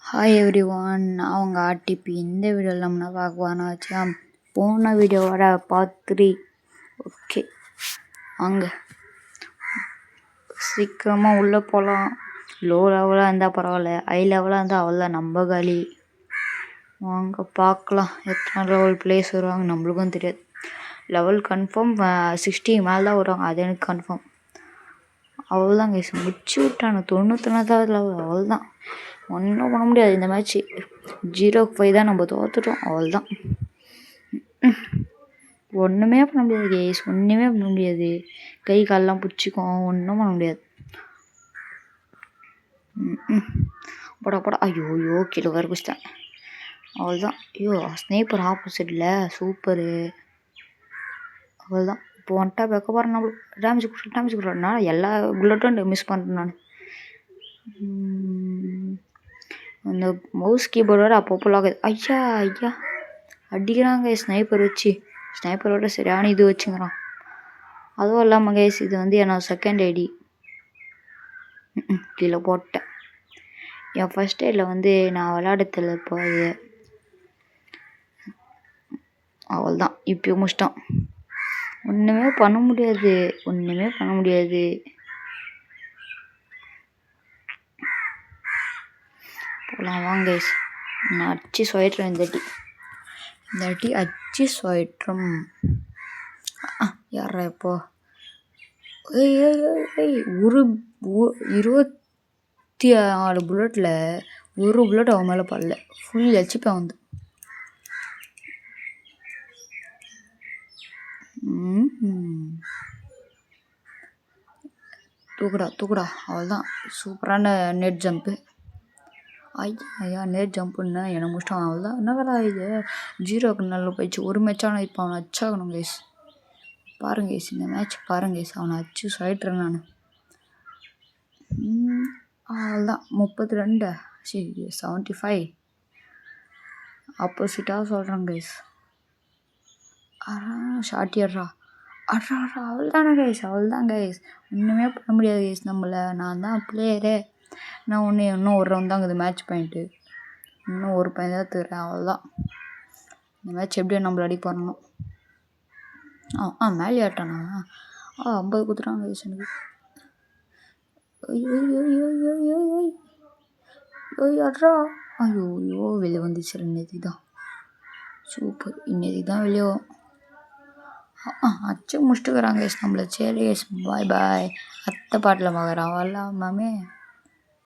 Hi every one, நான் உங்கள் RTB. இந்த வீடியோவில் நம்ம பார்க்கவானா வச்சா போன வீடியோவோட பார்ட் 3. ஓகே, வாங்க சீக்கிரமாக உள்ளே போகலாம். லோ லெவலாக இருந்தால் பரவாயில்ல, ஹை லெவலாக இருந்தால் அவ்வளோதான் நம்ம காலி. வாங்க பார்க்கலாம் எத்தனை லெவல் பிளேஸ் வருவாங்க, நம்மளுக்கும் தெரியாது. லெவல் கன்ஃபார்ம் 60 மேலே தான் வருவாங்க, அது எனக்கு கன்ஃபார்ம். அவ்வளோதான் கைஸ், முடிச்சு விட்டானு 99வது லெவல். அவ்வளோதான், ஒன்றும் பண்ண முடியாது. இந்த மேட்ச்சு 0-5 தான், நம்ம தோற்றுட்டோம். அவ்வளோதான், ஒன்றுமே பண்ண முடியாது கைஸ், ஒன்றுமே பண்ண முடியாது. கை காலெலாம் பிடிச்சிக்கும், ஒன்றும் பண்ண முடியாது. போடா ஐயோ கீழே வர குச்சிட்டேன். அவ்வளோதான். ஐயோ ஸ்னேப்பர் ஆப்போசிட்டில் சூப்பரு. அவ்வளோதான், இப்போ வந்துட்டா வைக்க போகிறேன். நம்மளுக்கு டேமேஜ் கொடுறேன்னா எல்லா புல்லட்டும் மிஸ் பண்ணுறேன் நான். அந்த மவுஸ் கீபோர்டோட அப்பப்போ ஆகுது. ஐயா அடிக்கிறாங்க ஸ்னைப்பர் வச்சு. ஸ்னைப்பரோட சரியான இது வச்சுங்கிறான். அதுவும் இல்லாமல் கைஸ், இது வந்து என்னோட செகண்ட் ஐடி. கீழே போட்டேன். என் ஃபர்ஸ்ட் ஐடியில் வந்து நான் விளையாடுறதில்ல இப்போ. அது அவ்வளோதான், இப்போ முடிச்சிட்டான். ஒன்றுமே பண்ண முடியாது. போகலாம் வாங்க கைஸ். நான் அச்சு சுவைட்டுறேன் இந்த வாட்டி அச்சு சுவைட்டுறோம். யாரா இப்போ? ஒரு 24 புல்லட்டில் ஒரு புல்லட் அவன் மேலே படல. ஃபுல் வச்சுப்பேன் வந்து. தூக்குடா. அவ்வளோதான், சூப்பரான நெட் ஜம்ப்பு. ஐயா நெட் ஜம்ப்புன்னா என்னை முடிச்சிட்டான். அவ்வளோதான், என்ன வேலை இது 0க்கு நல்ல போயிடுச்சு. ஒரு மேட்சான இப்போ அவனை அச்சாகணும் கைஸ். பாருங்க கைஸ், இந்த மேட்ச் பாருங்க கைஸ், அவனை அச்சு சொல்லிட்டுறேன் நான். அவ்வளோதான், 32 சரி 75 ஆப்போசிட்டாக சொல்கிறேன் கைஸ். ஷார்ட்டியர்ரா. அவ்வளோதான் கைஸ், ஒன்றுமே பண்ண முடியாது கைஸ் நம்மளை. நான் தான் பிளேயரே. நான் இன்னும் ஒரு ரவுண்ட் தாங்க இது மேட்ச் பாயிண்ட்டு. இன்னும் ஒரு பாயிண்ட் தான் தருறேன். அவ்வளோதான், இந்த மேட்ச் எப்படியோ நம்மள அடி பண்ணணும். மேலே ஆட்டானா 50 கொடுத்துட்டாங்க கைஸ் எனக்கு. ஐயோ வெளியே வந்துச்சு. இன்னைக்கு தான் சூப்பர், இன்னைக்கு தான் வெளியே அச்சு முடிச்சுட்டுக்கிறாங்க கைஸ் நம்மளை. சரி கைஸ், பாய். அடுத்த பாட்டில் பார்க்குறான். வரலாம் மாமே.